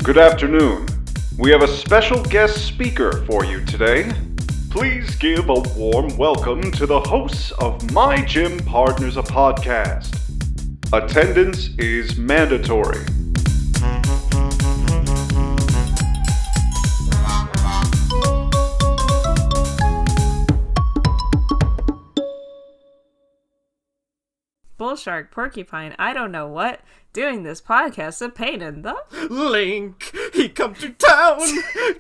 Good afternoon. We have a special guest speaker for you today. Please give a warm welcome to the hosts of My Gym Partners, a podcast. Attendance is mandatory. Bullshark, porcupine, I don't know what. Doing this podcast a pain in the... Link, he come to town,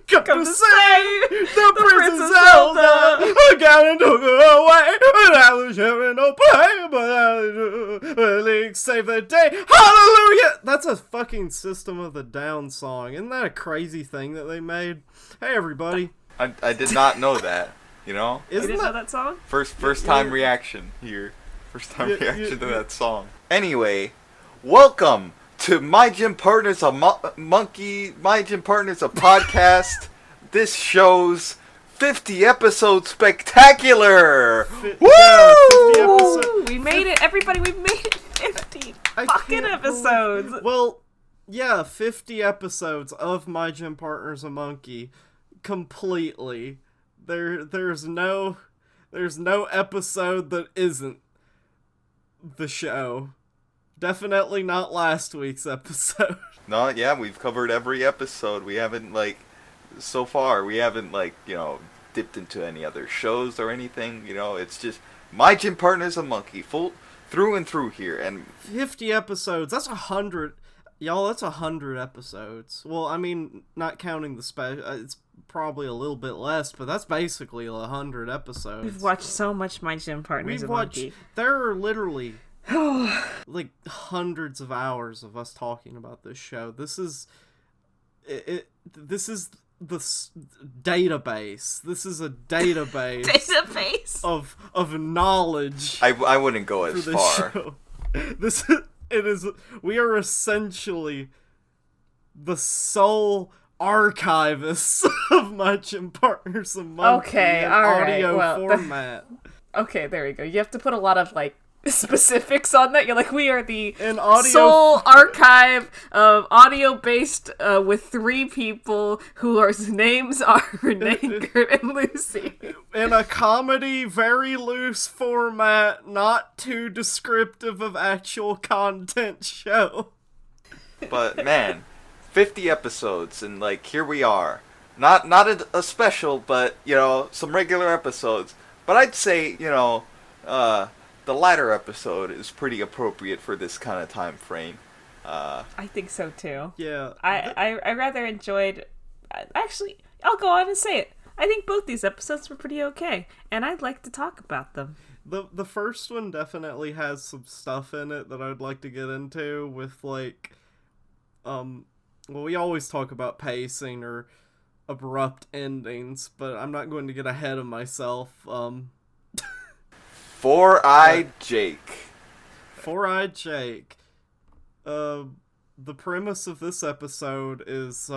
come to save the Princess Zelda. I got and took her away, and I was having no play, but Link saved the day. Hallelujah! That's a fucking System of a Down song. Isn't that a crazy thing that they made? Hey, everybody. I did not know that, you know? You didn't know that song? First time reaction here. First time reaction to that song. Anyway, welcome to My Gym Partners, a monkey. My Gym Partners, a podcast. This show's 50 episode spectacular. Woo! Yeah, 50 episodes. We made it, everybody. We made it 50 fucking episodes. Well, yeah, 50 episodes of My Gym Partners, a monkey, completely. There's no episode that isn't the show. Definitely not last week's episode. No, yeah, we've covered every episode. We haven't, so far, we haven't, dipped into any other shows or anything. You know, it's just My Gym Partner's a monkey, full through and through here. And 50 episodes, that's 100. Y'all, that's 100 episodes. Well, I mean, not counting the special, it's probably a little bit less, but that's basically 100 episodes. We've watched so much My Gym Partners, a monkey. There are literally hundreds of hours of us talking about this show. This is the database. This is a database of knowledge. I wouldn't go as far. Show. We are essentially the sole archivists of My Gym Partners, a monkey in audio format. Okay, there we go. You have to put a lot of specifics on that. You're like, we are the audio sole archive of audio-based with 3 people whose names are Renee, Gert, and Lucy. In a comedy, very loose format, not too descriptive of actual content show. But, man, 50 episodes, and, here we are. Not a special, but, some regular episodes. But I'd say, the latter episode is pretty appropriate for this kind of time frame. I think so too. Yeah. I rather enjoyed... Actually, I'll go on and say it. I think both these episodes were pretty okay, and I'd like to talk about them. The first one definitely has some stuff in it that I'd like to get into with, we always talk about pacing or abrupt endings, but I'm not going to get ahead of myself. Four-Eyed Jake. Four-Eyed Jake. The premise of this episode is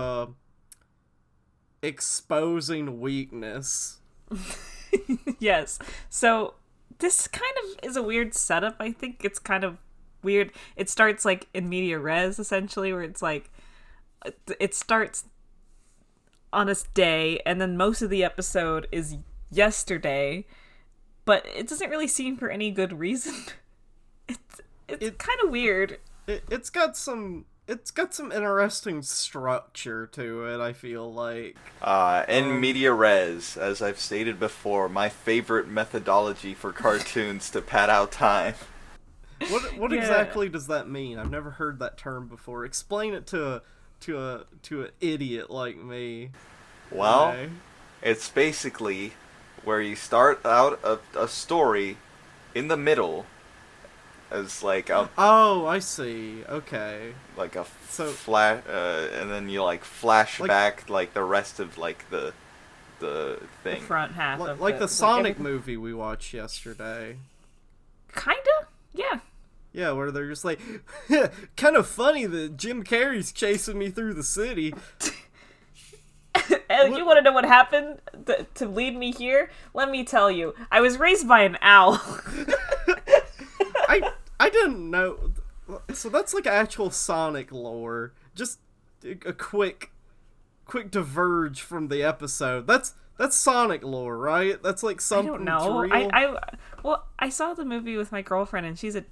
exposing weakness. Yes. So this kind of is a weird setup. I think it's kind of weird. It starts in media res, essentially, where it's it starts on a day, and then most of the episode is yesterday. But it doesn't really seem for any good reason. It's kind of weird. It's got some interesting structure to it, I feel like. In media res, as I've stated before, my favorite methodology for cartoons to pad out time. What exactly does that mean? I've never heard that term before. Explain it to an idiot like me. Well, okay. It's basically where you start out a story in the middle as oh, I see. Okay. Flash, and then you flash back the rest of the thing. The front half of the Sonic movie we watched yesterday. Kinda? Yeah. Yeah, where they're just kind of funny that Jim Carrey's chasing me through the city. And you want to know what happened to lead me here? Let me tell you. I was raised by an owl. I didn't know. So that's actual Sonic lore. Just a quick diverge from the episode. That's Sonic lore, right? That's like something. I don't know. Real. I saw the movie with my girlfriend, and she's a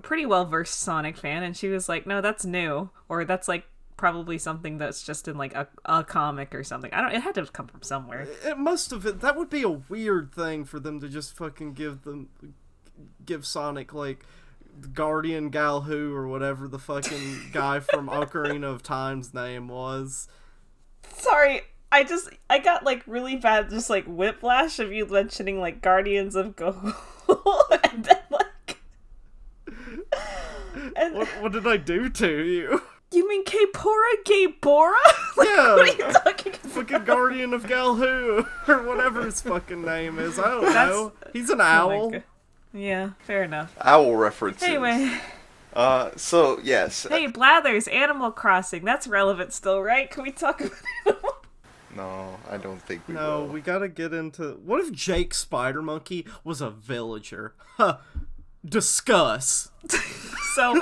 pretty well versed Sonic fan, and she was like, "No, that's new, or that's like probably something that's just in like a comic or something." I don't. It had to come from somewhere. It must have. That would be a weird thing for them to just fucking give Sonic like Guardian Galhu or whatever the fucking guy from Ocarina of Time's name was. Sorry, I got like really bad just like whiplash of you mentioning like Guardians of Go and then like and What did I do to you? you mean Gabora? Like, Yeah, what are you talking about? fucking Guardian of Galhu or whatever his fucking name is. I don't know. He's an owl. Yeah, fair enough. Owl references. Anyway. So yes. Hey, Blathers, Animal Crossing. That's relevant still, right? Can we talk about it? No, I don't think we No, will. we gotta get into... What if Jake Spider Monkey was a villager? Huh. Discuss. So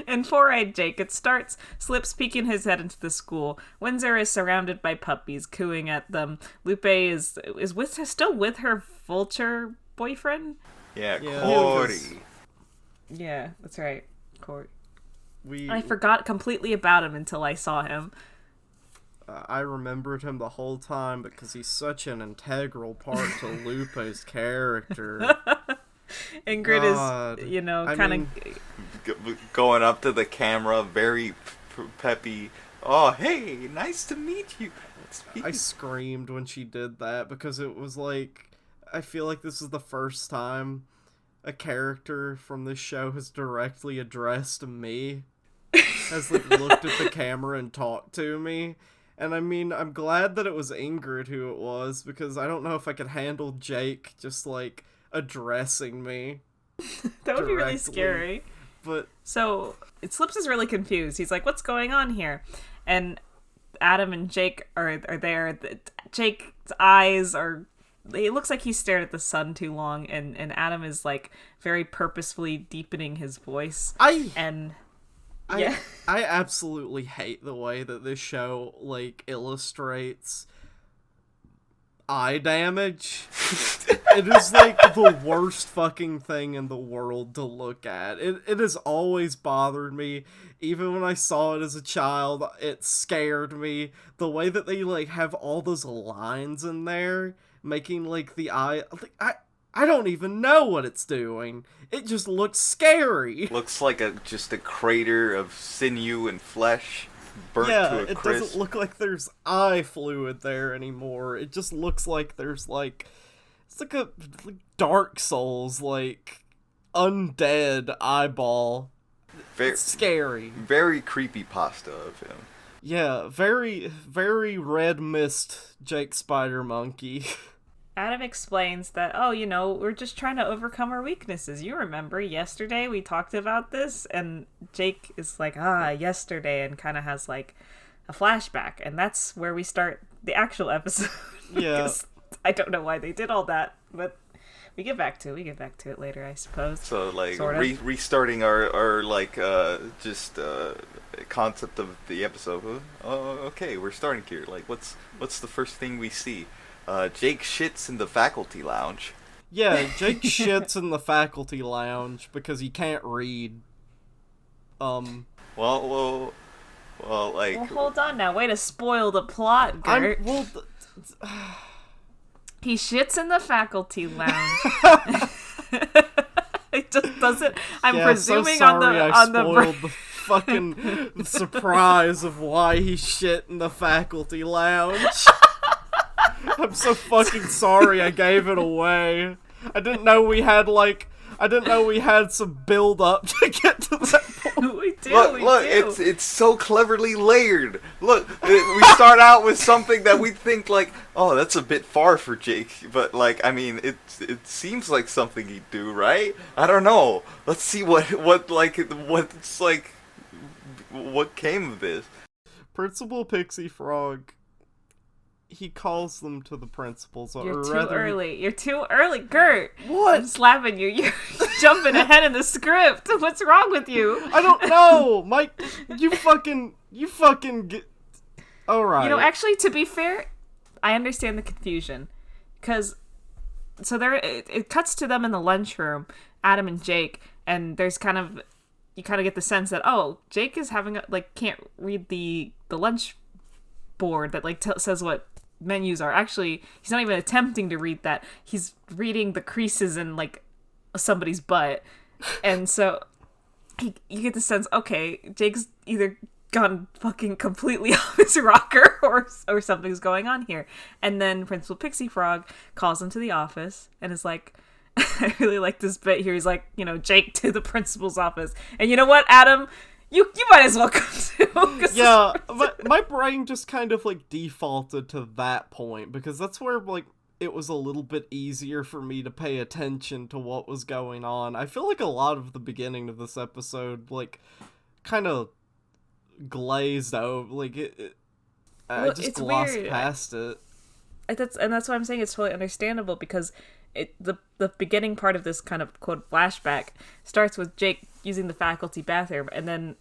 in Four-Eyed Jake, it starts Slip's peeking his head into the school. Windsor is surrounded by puppies, cooing at them. Lupe is still with her vulture boyfriend. Yeah, Yeah, Cordy. Yeah, that's right, Corey. We I forgot completely about him until I saw him. I remembered him the whole time because he's such an integral part to Lupe's character. Ingrid God. is, you know, I kind mean, of Going up to the camera, very peppy. Oh, hey, nice to meet you. I screamed when she did that because it was like, I feel like this is the first time a character from this show has directly addressed me, has like looked at the camera and talked to me. And I mean, I'm glad that it was Ingrid who it was, because I don't know if I could handle Jake just like addressing me. that would be really directly. scary. But So Slips is really confused. He's like, "What's going on here?" And Adam and Jake are there. Jake's eyes are. It looks like he stared at the sun too long, and Adam is like very purposefully deepening his voice. I absolutely hate the way that this show like illustrates eye damage. It is like the worst fucking thing in the world to look at. It has always bothered me. Even when I saw it as a child, it scared me. The way that they like have all those lines in there, making like the eye. Like, I don't even know what it's doing. It just looks scary. Looks like just a crater of sinew and flesh burnt to a it crisp. doesn't look like there's eye fluid there anymore. It just looks like there's like, it's like a like Dark Souls, like undead eyeball. Very, It's scary. very creepy pasta of him. Yeah, very, very red mist Jake Spider Monkey. Adam explains that, oh, you know, we're just trying to overcome our weaknesses. You remember yesterday we talked about this? And Jake is like, yesterday, and kind of has like a flashback. And that's where we start the actual episode. Yeah. I don't know why they did all that, but we get back to it later, I suppose. So like Sort of. restarting our like concept of the episode. Oh, okay, we're starting here. Like, what's the first thing we see? Jake shits in the faculty lounge. Yeah, Jake shits in the faculty lounge because he can't read. Well, like. Well, hold on now. Way to spoil the plot, Gert. He shits in the faculty lounge. It just doesn't. I'm presuming so sorry on the spoiled the fucking surprise of why he shit in the faculty lounge. I'm so fucking sorry I gave it away. I didn't know we had some build up to get to that point. we do. Look, it's so cleverly layered. Look, we start out with something that we think like, oh, that's a bit far for Jake, but like, I mean, it seems like something he'd do, right? I don't know. Let's see what came of this. Principal Pixie Frog, he calls them to the principal's. You're too early. You're too early, Gert. What? I'm slapping you. You're jumping ahead in the script. What's wrong with you? I don't know, Mike. You fucking get. All right. You know, actually, to be fair, I understand the confusion, because so it cuts to them in the lunchroom, Adam and Jake, and there's you kind of get the sense that, oh, Jake is having can't read the lunch board that says what menus are. Actually, he's not even attempting to read that. He's reading the creases in somebody's butt, and so you get the sense, okay, Jake's either gone fucking completely off his rocker or something's going on here. And then Principal Pixie Frog calls him to the office and is like, I really like this bit here. He's like, Jake to the principal's office. And you know what, Adam? You might as well come too. Yeah, but my brain just kind of defaulted to that point, because that's where it was a little bit easier for me to pay attention to what was going on. I feel like a lot of the beginning of this episode kind of glazed over. I just glossed past it. That's why I'm saying it's totally understandable, because the beginning part of this kind of quote flashback starts with Jake using the faculty bathroom, and then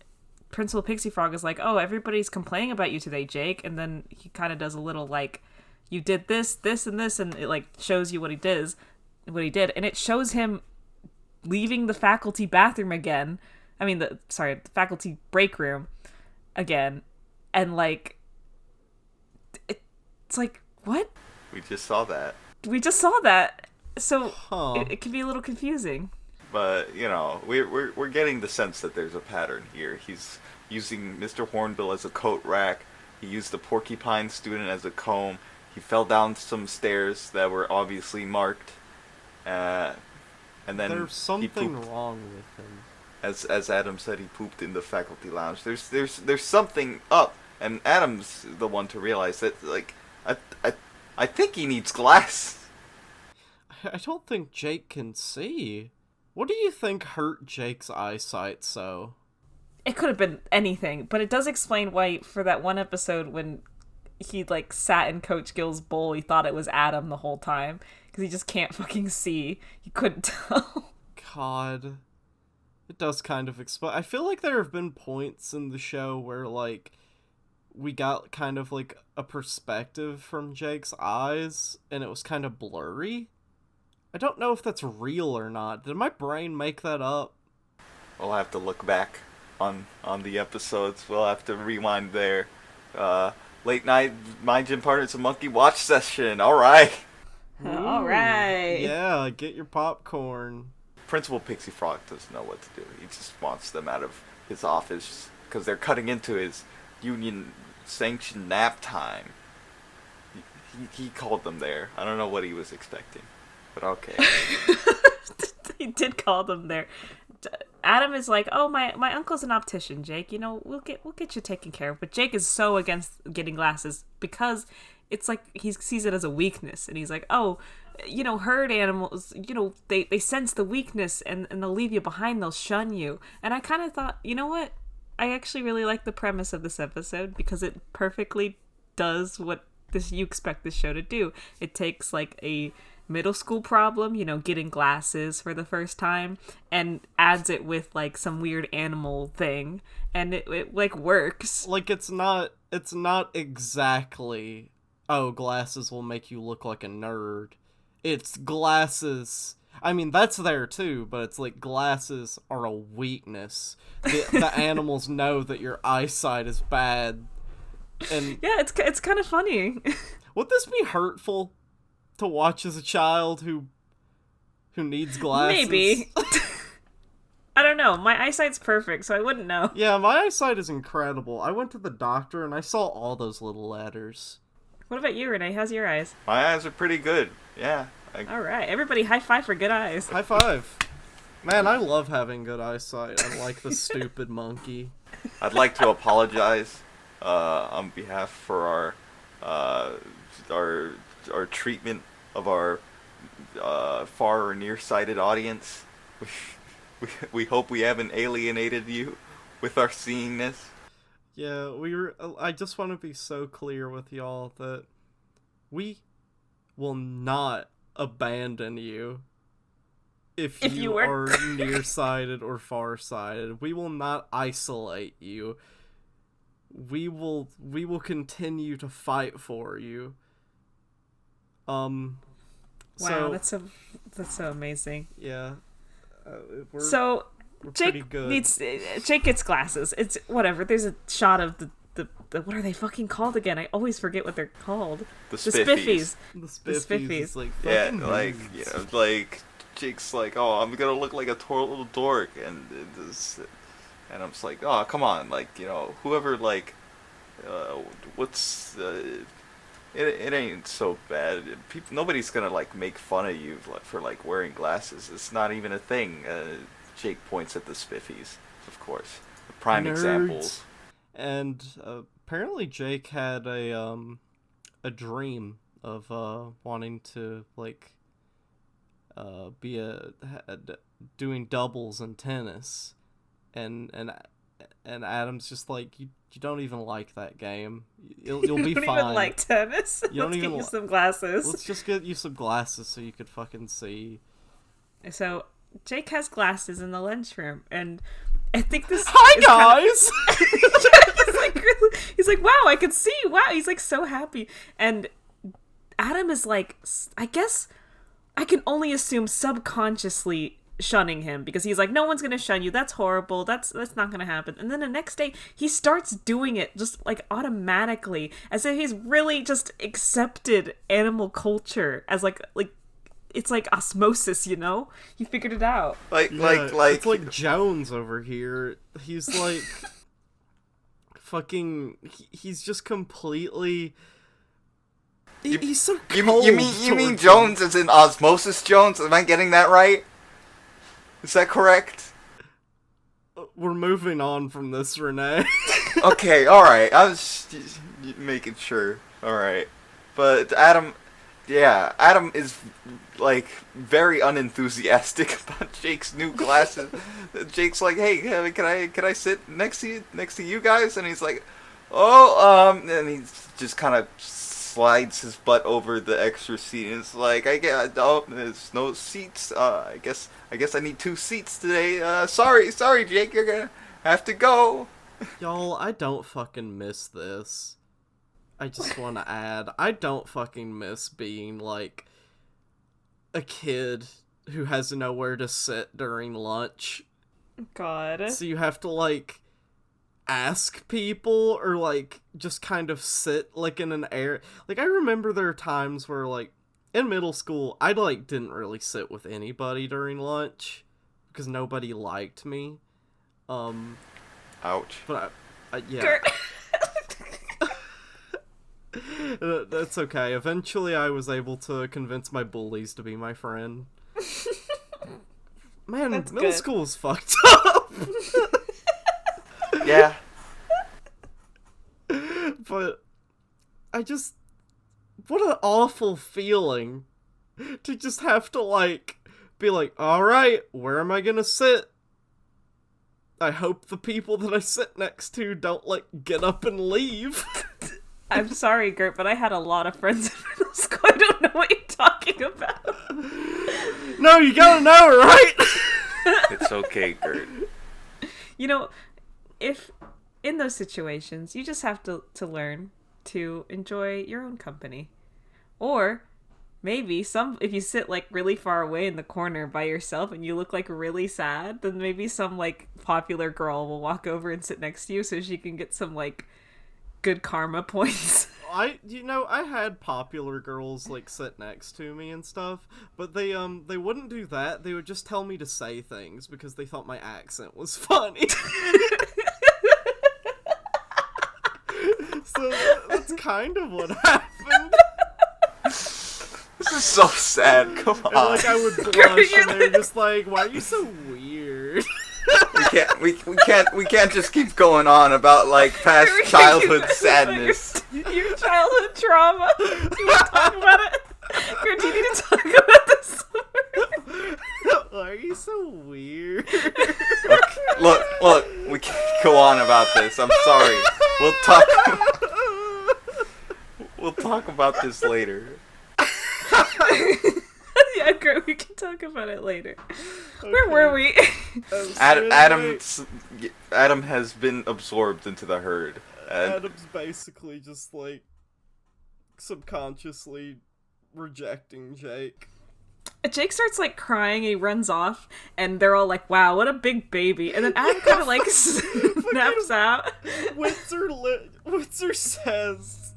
Principal Pixie Frog is like, oh, everybody's complaining about you today, Jake, and then he kind of does a little you did this, and this, and it shows you what he did, and it shows him leaving the faculty bathroom again. I mean, the faculty break room again, and it's what? We just saw that. So it can be a little confusing. But we're getting the sense that there's a pattern here. He's using Mr. Hornbill as a coat rack. He used the porcupine student as a comb. He fell down some stairs that were obviously marked, and then there's something wrong with him. As Adam said, he pooped in the faculty lounge. There's something up, and Adam's the one to realize that. I think he needs glass. I don't think Jake can see. What do you think hurt Jake's eyesight so? It could have been anything, but it does explain why for that one episode when he sat in Coach Gill's bowl, he thought it was Adam the whole time, because he just can't fucking see. He couldn't tell. God. It does kind of explain. I feel like there have been points in the show where we got kind of a perspective from Jake's eyes, and it was kind of blurry. I don't know if that's real or not. Did my brain make that up? We'll have to look back on the episodes. We'll have to rewind there. Late night My Gym Partners a Monkey watch session. All right. All right. Yeah, get your popcorn. Principal Pixie Frog doesn't know what to do. He just wants them out of his office because they're cutting into his union-sanctioned nap time. He called them there. I don't know what he was expecting, but okay. He did call them there. Adam is like, oh, my uncle's an optician, Jake. We'll get you taken care of. But Jake is so against getting glasses because it's he sees it as a weakness, and he's like, oh, herd animals, they sense the weakness and they'll leave you behind, they'll shun you. And I kind of thought, you know what? I actually really like the premise of this episode because it perfectly does what you expect this show to do. It takes a middle school problem, getting glasses for the first time, and adds it with some weird animal thing, and it works. It's not exactly, oh, glasses will make you look like a nerd. It's glasses. I mean, that's there too, but it's glasses are a weakness. The animals know that your eyesight is bad. And yeah, it's kind of funny. Would this be hurtful to watch as a child who needs glasses? Maybe. I don't know. My eyesight's perfect, so I wouldn't know. Yeah, my eyesight is incredible. I went to the doctor and I saw all those little letters. What about you, Renee? How's your eyes? My eyes are pretty good. Yeah. All right. Everybody high five for good eyes. High five. Man, I love having good eyesight. I like the stupid monkey. I'd like to apologize on behalf for our treatment of our far or nearsighted audience. We hope we haven't alienated you with our seeingness. Yeah, I just want to be so clear with y'all that we will not abandon you if you are nearsighted or farsighted. We will not isolate you. We will continue to fight for you. Wow, so, that's so amazing. Yeah. We're Jake Jake gets glasses. It's whatever. There's a shot of the what are they fucking called again? I always forget what they're called. The spiffies. The spiffies. Like, yeah, like, you know, like, Jake's like, oh, I'm gonna look like a total dork, and I'm just like, oh, come on, like, you know, whoever, like, it ain't so bad. Nobody's gonna, like, make fun of you for, like, wearing glasses. It's not even a thing. Jake points at the spiffies, of course. The prime examples. And apparently Jake had a dream of wanting to, like, be doing doubles in tennis, and Adam's just like, you don't even like that game. You'll be fine. You don't even like tennis. Let's get you some glasses. Let's just get you some glasses so you could fucking see. So Jake has glasses in the lunchroom, and I think this. Hi guys. He's like, wow, I can see. Wow, he's like so happy, and Adam is like, I guess I can only assume subconsciously shunning him, because he's like, no one's gonna shun you. That's horrible. That's not gonna happen. And then the next day, he starts doing it just like automatically, as if he's really just accepted animal culture as like. It's like osmosis, you know? He figured it out. Like it's like Jones over here. He's like fucking. He's just completely. He's so cold. You mean Jones as in Osmosis Jones? Am I getting that right? Is that correct? We're moving on from this, Renee. Okay, all right. I was just making sure. All right, but Adam is like very unenthusiastic about Jake's new glasses. Jake's like, "Hey, can I sit next to you guys?" And he's like, "Oh, and he just kind of slides his butt over the extra seat. And it's like, there's no seats. I guess I need 2 seats today. Sorry, Jake, you're gonna have to go." Y'all, I don't fucking miss this. I just want to add, I don't fucking miss being, like, a kid who has nowhere to sit during lunch. God. So you have to, like, ask people, or, like, just kind of sit, like, in an area. Like, I remember there are times where, like, in middle school, I, like, didn't really sit with anybody during lunch, because nobody liked me. Ouch. But yeah. That's okay. Eventually I was able to convince my bullies to be my friend. Man, That's middle good. school's fucked up. Yeah. But what an awful feeling to just have to, like, be like, alright, where am I gonna sit? I hope the people that I sit next to don't, like, get up and leave. I'm sorry, Gert, but I had a lot of friends in middle school. I don't know what you're talking about. No, you gotta know, right? It's okay, Gert. You know, if in those situations, you just have to learn to enjoy your own company. Or maybe if you sit, like, really far away in the corner by yourself and you look, like, really sad, then maybe some, like, popular girl will walk over and sit next to you so she can get some, like, good karma points. I had popular girls, like, sit next to me and stuff, but they wouldn't do that. They would just tell me to say things because they thought my accent was funny. So that's kind of what happened. This is so sad. Come on. And, like, I would blush, and they're just like, "Why are you so weird?" We can't just keep going on about, like, past childhood sadness. Your childhood trauma. Do you want to talk about it? Gert, do you need to talk about this? Why are you so weird? Look, we can't go on about this. I'm sorry. We'll talk about this later. Yeah, great. We can talk about it later. Okay. Where were we? Adam has been absorbed into the herd. Adam's basically just like subconsciously rejecting Jake. Jake starts like crying, he runs off, and they're all like, wow, what a big baby. And then Adam kind of like snaps out. Witzer says,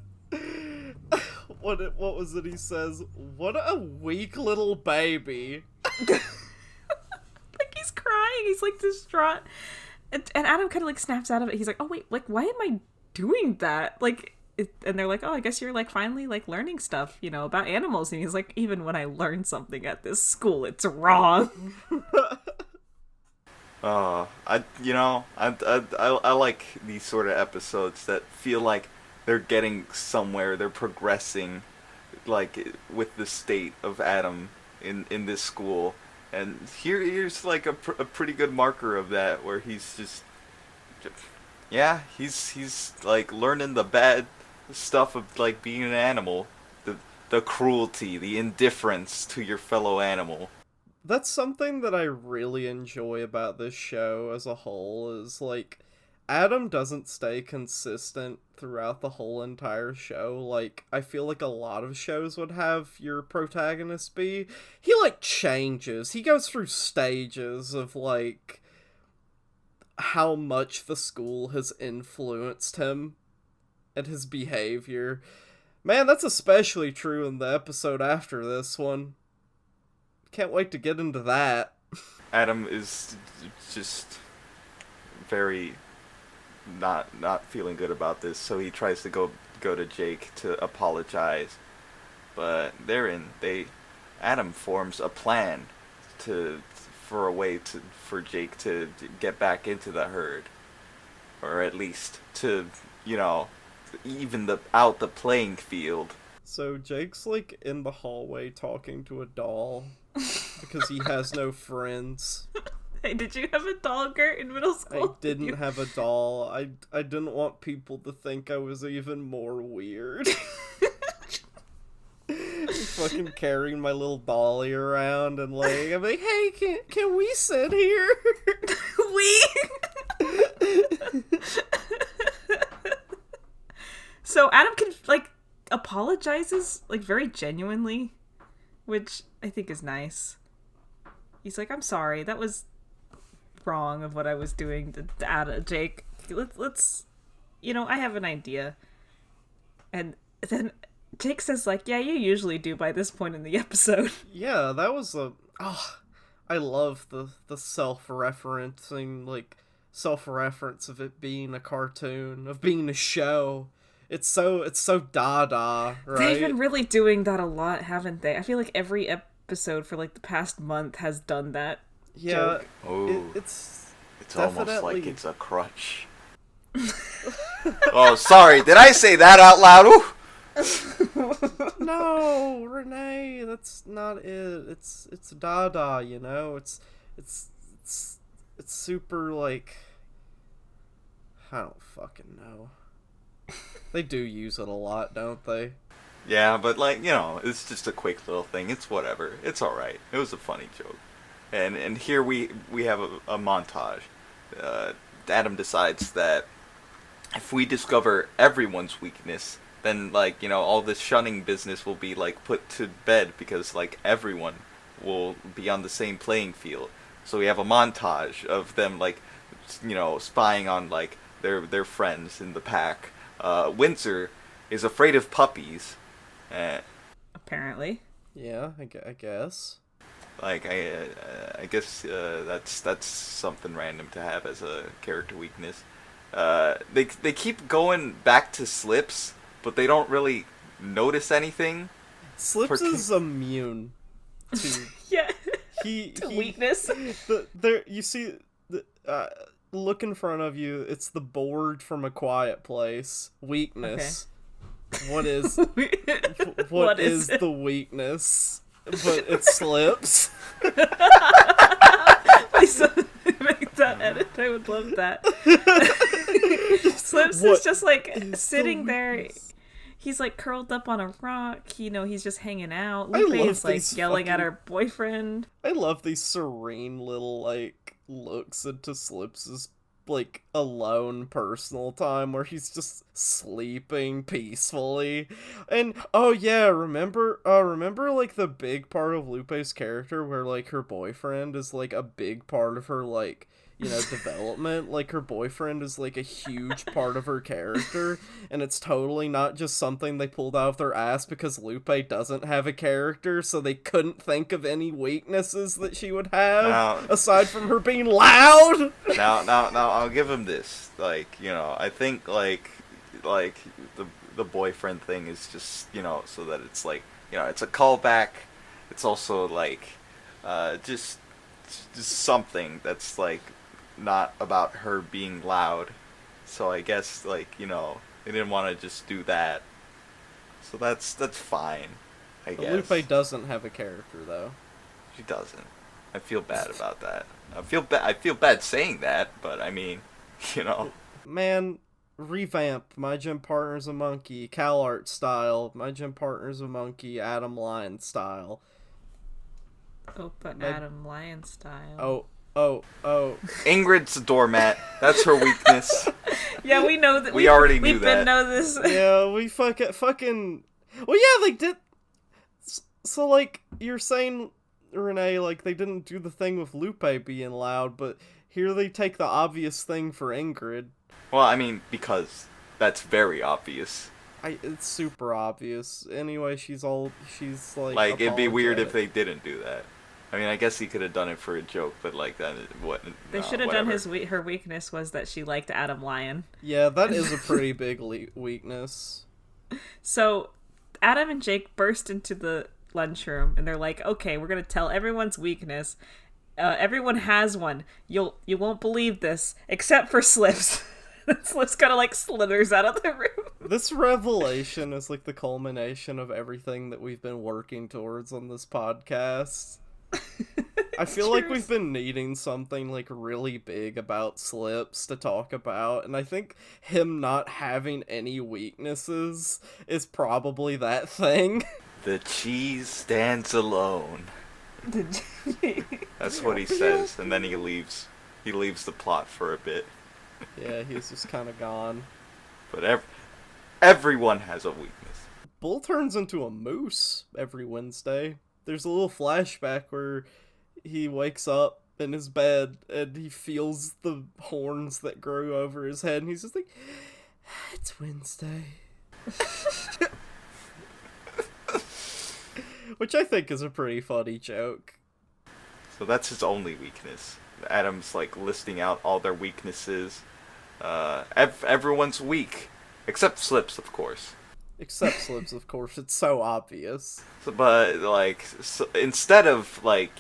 what was it he says? What a weak little baby. Like he's crying, he's like distraught. And Adam kind of like snaps out of it. He's like, oh wait, like why am I doing that? Like, and they're like, oh, I guess you're like finally like learning stuff, you know, about animals. And he's like, even when I learn something at this school, it's wrong. I like these sort of episodes that feel like they're getting somewhere, they're progressing, like with the state of Adam in this school. And here's like a pretty good marker of that, where he's he's like learning the bad stuff of like being an animal, the cruelty, the indifference to your fellow animal. That's something that I really enjoy about this show as a whole, is like Adam doesn't stay consistent throughout the whole entire show. Like, I feel like a lot of shows would have your protagonist be. He, like, changes. He goes through stages of, like, how much the school has influenced him and his behavior. Man, that's especially true in the episode after this one. Can't wait to get into that. Adam is just very not feeling good about this, so he tries to go to Jake to apologize. But Adam forms a plan for a way for Jake to get back into the herd, or at least to, you know, even out the playing field. So Jake's like in the hallway talking to a doll because he has no friends. Hey, did you have a doll, Gert, in middle school? I didn't have a doll. I didn't want people to think I was even more weird. Fucking carrying my little dolly around and like, I'm like, hey, can we sit here? So Adam like apologizes like very genuinely, which I think is nice. He's like, I'm sorry, that was wrong of what I was doing to Jake. Let's, you know, I have an idea. And then Jake says like, yeah, you usually do by this point in the episode. Yeah, that was I love the self-reference of it being a cartoon, of being a show. It's so Dada, right? They've been really doing that a lot, haven't they? I feel like every episode for like the past month has done that. Yeah. Joke. Oh, it's almost like it's a crutch. Oh, sorry. Did I say that out loud? Ooh. No, Renee, that's not it. It's Dada, you know. It's super like, I don't fucking know. They do use it a lot, don't they? Yeah, but like, you know, it's just a quick little thing. It's whatever. It's all right. It was a funny joke. And here we have a montage. Adam decides that if we discover everyone's weakness, then like, you know, all this shunning business will be like put to bed, because like everyone will be on the same playing field. So we have a montage of them like, you know, spying on like their friends in the pack. Windsor is afraid of puppies. Apparently. Yeah, I guess. Like I guess that's something random to have as a character weakness. They keep going back to Slips, but they don't really notice anything. Slips is immune to yeah. He weakness. You see look in front of you. It's the board from A Quiet Place. Weakness. Okay. What is what is the weakness? But it slips. Please make that edit. I would love that. Slips is just like sitting there. he's like curled up on a rock. He's just hanging out. I Lupe love is like these yelling at fucking- her boyfriend. I love these serene little, like, looks into Slips's, like, alone personal time where he's just sleeping peacefully. And, oh yeah, remember, like, the big part of Lupe's character where, like, her boyfriend is, like, a big part of her, like, development? Like, her boyfriend is, like, a huge part of her character, and it's totally not just something they pulled out of their ass because Lupe doesn't have a character, so they couldn't think of any weaknesses that she would have, aside from her being loud! Now, I'll give him this. Like, I think, like the boyfriend thing is just, so that it's, like, it's a callback. It's also, like, just something that's, like, not about her being loud. So I guess, like, they didn't want to just do that. So that's fine, I guess. Lupe doesn't have a character, though. She doesn't. I feel bad about that. I feel bad saying that, but I mean, Man, revamp My Gym Partner's a Monkey, CalArt style, My Gym Partner's a Monkey, Adam Lyon style. Oh, but Adam Lyon style. Oh. Ingrid's a doormat. That's her weakness. Yeah, we know that. We already knew we've that. been know this. Yeah, we fucking... Well, yeah, they did... So, like, you're saying, Renee, like, they didn't do the thing with Lupe being loud, but here they take the obvious thing for Ingrid. Well, I mean, because that's very obvious. It's super obvious. Anyway, she's like... Like, it'd be weird if apologetic. they didn't do that. I mean, I guess he could have done it for a joke, but, like, that... They should have done her weakness was that she liked Adam Lyon. Yeah, that is a pretty big weakness. So, Adam and Jake burst into the lunchroom, and they're like, okay, we're gonna tell everyone's weakness. Everyone has one. You won't believe this, except for Slips. Slips kind of, like, slithers out of the room. This revelation is, like, the culmination of everything that we've been working towards on this podcast. I feel like we've been needing something, like, really big about Slips to talk about, and I think him not having any weaknesses is probably that thing. The cheese stands alone. That's what he says, and then he leaves. He leaves the plot for a bit. Yeah, he's just kind of gone. But everyone has a weakness. Bull turns into a moose every Wednesday. There's a little flashback where he wakes up in his bed and he feels the horns that grow over his head, and he's just like, it's Wednesday. Which I think is a pretty funny joke. So that's his only weakness. Adam's, like, listing out all their weaknesses. Everyone's weak. Except Slips, of course. Except Slips, of course. It's so obvious. So, but, like, instead of, like,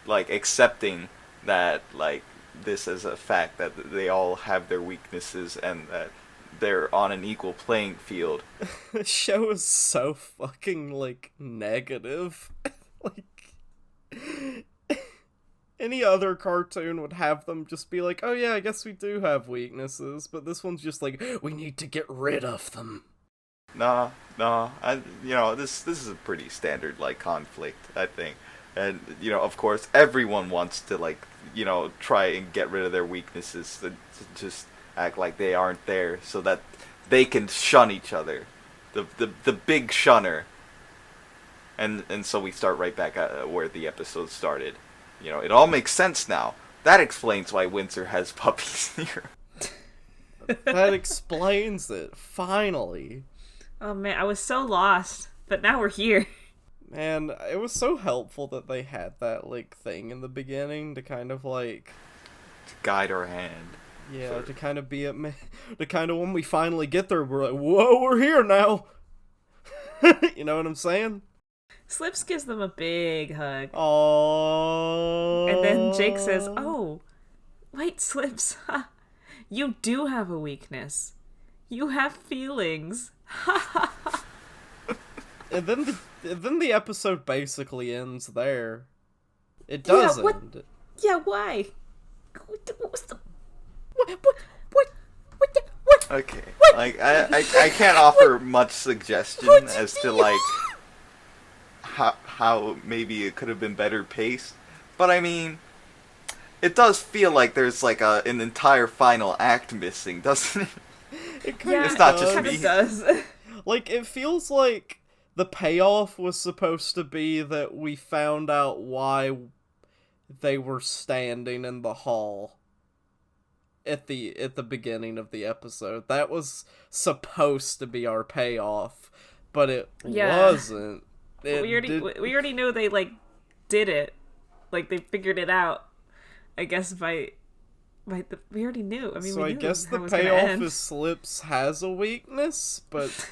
like, accepting that, like, this is a fact that they all have their weaknesses and that they're on an equal playing field. The show is so fucking, like, negative. Like, any other cartoon would have them just be like, oh yeah, I guess we do have weaknesses, but this one's just like, we need to get rid of them. No, this is a pretty standard, like, conflict, I think. And, of course, everyone wants to, like, try and get rid of their weaknesses, to just act like they aren't there so that they can shun each other. The big shunner. And so we start right back at where the episode started. It all makes sense now. That explains why Windsor has puppies here. That explains it, finally. Oh man, I was so lost, but now we're here. Man, it was so helpful that they had that, like, thing in the beginning to kind of, like... To guide our hand. Yeah, to kind of be to kind of, when we finally get there, we're like, whoa, we're here now! You know what I'm saying? Slips gives them a big hug. Oh. And then Jake says, oh, wait, Slips, you do have a weakness. You have feelings. And then the episode basically ends there. It does end. Yeah, why? Okay. Like, I can't offer much suggestion as to, like, how maybe it could have been better paced. But, I mean, it does feel like there's, like, an entire final act missing, doesn't it? Yeah, It's not just it kind me. of does. Like, it feels like the payoff was supposed to be that we found out why they were standing in the hall at the beginning of the episode. That was supposed to be our payoff, but it wasn't. We already know they, like, did it. Like, they figured it out, I guess, we already knew. I mean, so we I knew guess how the it was gonna payoff end. is Slips has a weakness, but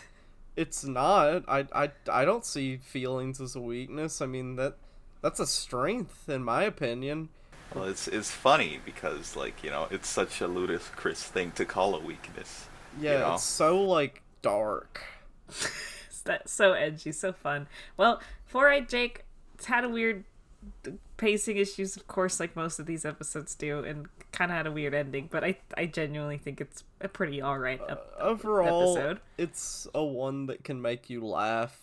it's not. I don't see feelings as a weakness. I mean, that's a strength, in my opinion. Well, it's funny because, like, you know, it's such a ludicrous thing to call a weakness. Yeah, you know? it's so, like, dark. That's so edgy, so fun. Well, 4-Eyed Jake, it's had a weird pacing issues, of course, like most of these episodes do, and kind of had a weird ending, but I genuinely think it's a pretty alright Overall, episode. it's a one that can make you laugh,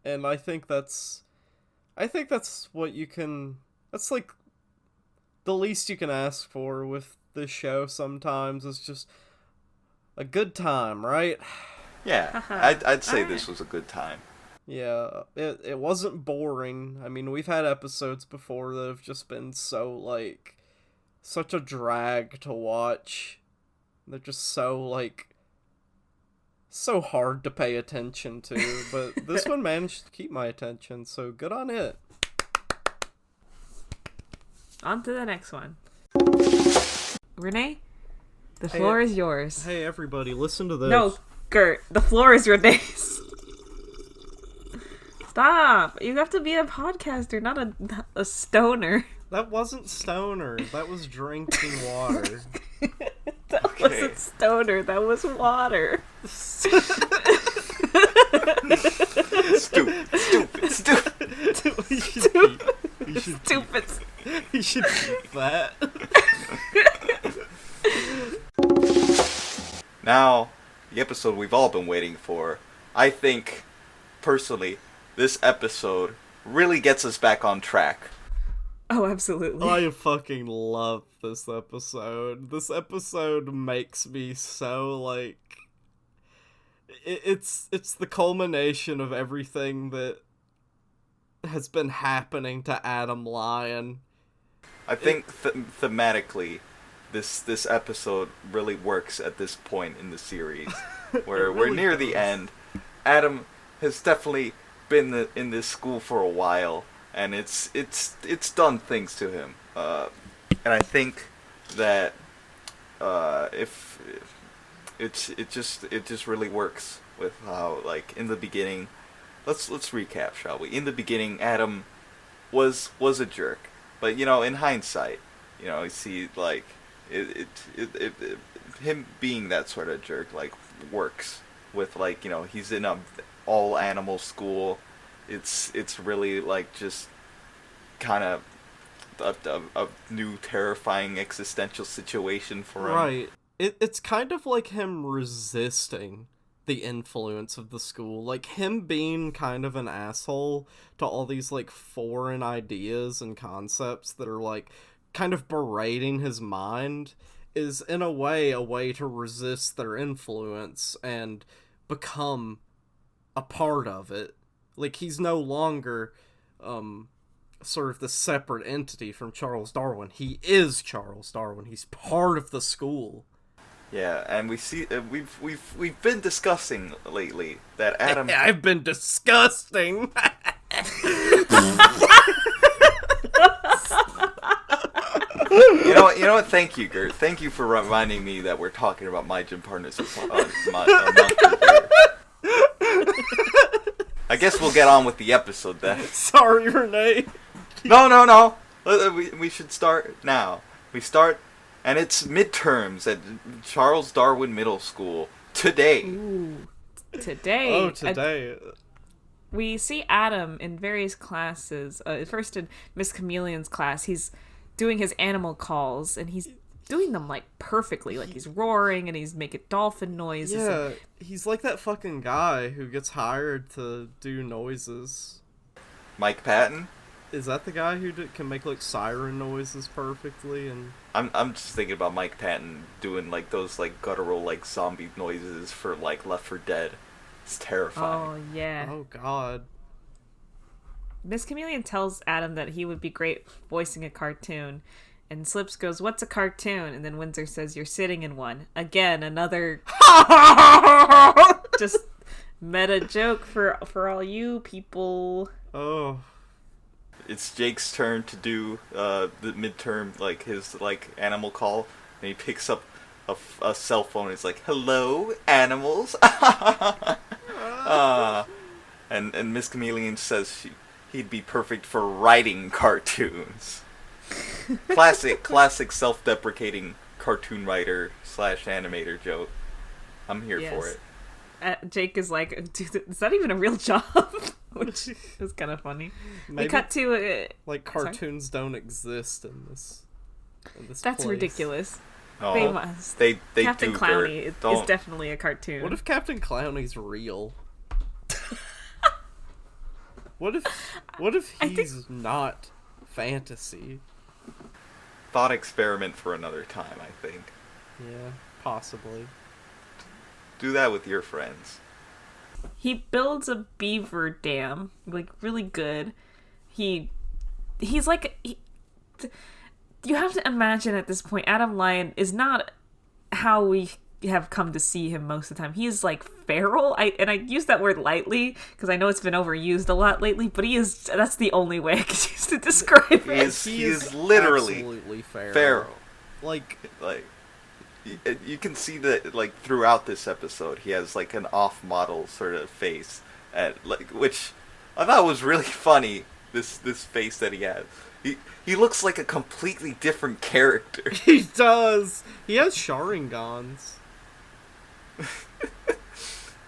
and I think that's what you can, that's, like, the least you can ask for with this show sometimes, is just a good time, right? Yeah, I'd say this was a good time. Yeah, it wasn't boring. I mean, we've had episodes before that have just been so, like, such a drag to watch. They're just so, like, so hard to pay attention to, but this one managed to keep my attention, so good on it. On to the next one. Renee, the floor is yours. Hey, everybody, listen to this. No, Gert, the floor is Renee's. Stop! You have to be a podcaster, not a stoner. That wasn't stoner. That was drinking water. That wasn't stoner. That was water. Stupid. Stupid. You should keep that. Now, the episode we've all been waiting for. I think, personally, this episode really gets us back on track. Oh, absolutely. I fucking love this episode. This episode makes me so, like... It's the culmination of everything that has been happening to Adam Lyon. I think thematically, this episode really works at this point in the series, where It we're really near does. the end. Adam has definitely been in this school for a while, and it's done things to him. And I think that if it just really works with how, like, in the beginning. Let's recap, shall we? In the beginning, Adam was a jerk, but, you know, in hindsight, you know, you see, like, him being that sort of jerk, like, works with, like, you know, he's in a all animal school. It's really, like, just kind of a new terrifying existential situation for him. Right. It's kind of like him resisting the influence of the school. Like, him being kind of an asshole to all these, like, foreign ideas and concepts that are, like, kind of berating his mind is, in a way to resist their influence and become a part of it. Like, he's no longer, sort of the separate entity from Charles Darwin. He is Charles Darwin. He's part of the school. Yeah, and we see we've been discussing lately that Adam. I've been disgusting. You know what? Thank you, Gert. Thank you for reminding me that we're talking about my gym partners. I guess we'll get on with the episode then. Sorry, Renee. No. We should start now. We start, and it's midterms at Charles Darwin Middle School today. Ooh. Today. Oh, today. We see Adam in various classes. First in Miss Chameleon's class, he's doing his animal calls, and he's doing them like perfectly. Like he's roaring and he's making dolphin noises. Yeah, he's like that fucking guy who gets hired to do noises. Mike Patton? Is that the guy who can make like siren noises perfectly? And I'm just thinking about Mike Patton doing like those like guttural like zombie noises for like Left 4 Dead. It's terrifying. Oh yeah. oh god. Miss Chameleon tells Adam that he would be great voicing a cartoon. And Slips goes, "What's a cartoon?" And then Windsor says, "You're sitting in one." Again, another just meta joke for all you people. Oh. It's Jake's turn to do the midterm, like his like animal call, and he picks up a cell phone. And he's like, "Hello, animals." And Miss Chameleon says he'd be perfect for writing cartoons. Classic self-deprecating cartoon writer / animator joke. I'm here for it. Jake is like, "Dude, is that even a real job?" Which is kind of funny. Maybe, we cut to like cartoons don't exist in this That's place. ridiculous. Oh, They must. They Captain do, Clowny Bert. is Don't. definitely a cartoon. What if Captain Clowny's real? What if he's not fantasy? Thought experiment for another time, I think. Yeah, possibly. Do that with your friends. He builds a beaver dam, like really good. He's like you have to imagine at this point Adam Lyon is not how we have come to see him most of the time. He is like feral. I use that word lightly because I know it's been overused a lot lately, but that's the only way I could use to describe it. He is literally absolutely feral. Like you can see that like throughout this episode he has like an off-model sort of face, which I thought was really funny. This face that he has. He looks like a completely different character. he does. He has Sharingans.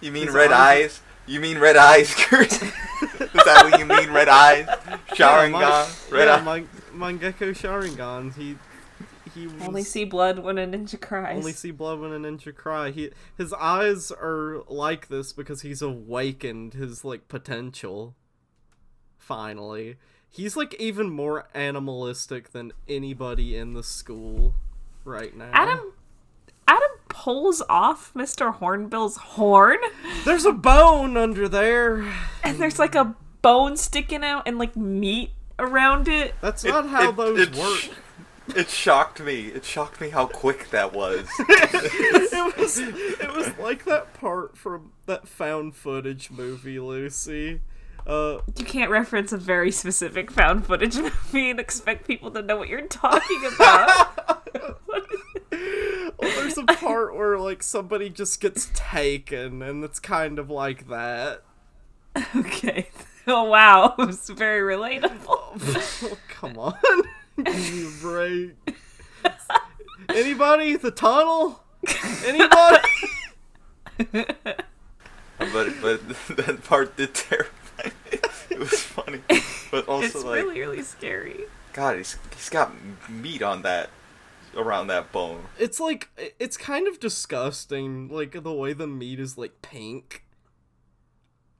You mean red eyes? You mean red eyes, Kurt? Is that what you mean, red eyes? Sharingan? Red eyes? Mangekyo Sharingans. He Only see blood when a ninja cries. Only see blood when a ninja cry. His eyes are like this because he's awakened his like potential. Finally, he's like even more animalistic than anybody in the school right now. Adam pulls off Mr. Hornbill's horn. There's a bone under there, And there's like a bone sticking out and like meat around it. That's not how those work. It shocked me. It shocked me how quick that was. It was like that part from that found footage movie, Lucy. You can't reference a very specific found footage movie and expect people to know what you're talking about. Well, there's a part where like somebody just gets taken, and it's kind of like that. Okay. Oh wow, it's very relatable. Oh, come on, give me a break. Anybody? The tunnel? Anybody? but that part did terrify me. It was funny, but also It's like really, really scary. God, he's got meat on that, around that bone. It's like, it's kind of disgusting, like the way the meat is like pink.